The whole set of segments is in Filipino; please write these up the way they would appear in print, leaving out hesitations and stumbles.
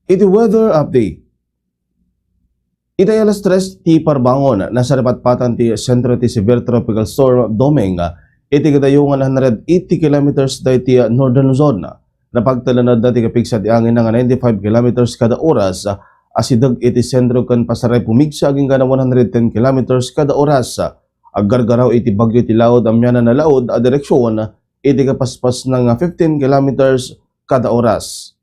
Iti weather update. Iti alas 3 ti parbangon na sa repatpatan ti sentro ti severe tropical storm Domeng iti kadayungan 180 kilometers da ti northern Luzon. Napagtalanad na ti kapigsa ti angin nga 95 kilometers kada oras asidag iti sentro kan pasaray pumigsa aging gana 110 kilometers kada oras. Aggargaraw iti bagyo ti laod amyana na laod a direksyon iti kapaspas ng 15 kilometers kada oras.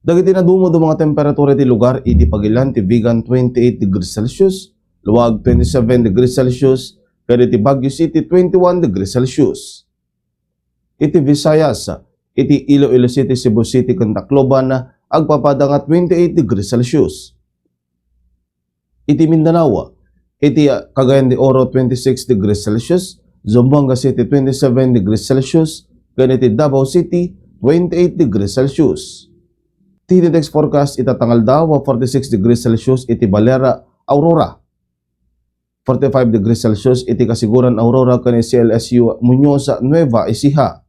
Dagiti na dumod mga temperatura ti lugar iti Pagilan ti Vigan 28 degrees Celsius, Luwag 27 degrees Celsius, kada ti Baguio City 21 degrees Celsius. Iti Visayas, iti Iloilo City, Cebu City, Tacloban agpapadang 28 degrees Celsius. Iti Mindanao, iti Cagayan de Oro 26 degrees Celsius, Zamboanga City 27 degrees Celsius, kada ti Davao City 28 degrees Celsius. T-Dex forecast itatangal daw 46 degrees Celsius iti Balera, Aurora. 45 degrees Celsius iti Kasiguran, Aurora kani CLSU Muñoz, Nueva Ecija.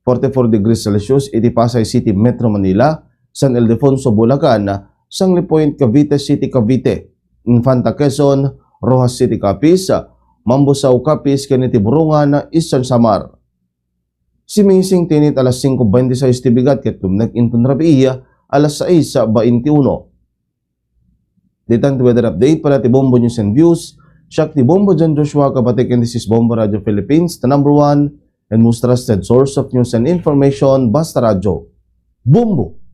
44 degrees Celsius iti Pasay City, Metro Manila, San Ildefonso, Bulacan, Sangli Point, Cavite City, Cavite, Infanta, Quezon, Rojas City, Capiz, Mambusaw, Capiz, kani ti Burungan, Eastern Samar. Simising tinit alas 5:26 ti bigat ket tumnek intun rabiya alas 6:21. Ditan ti weather update para ti Bombo News and Views. Siak ti Bombo John Joshua Kabatek, and this is Bombo Radio Philippines, the #1 and most trusted source of news and information, Basta Radio. Bombo!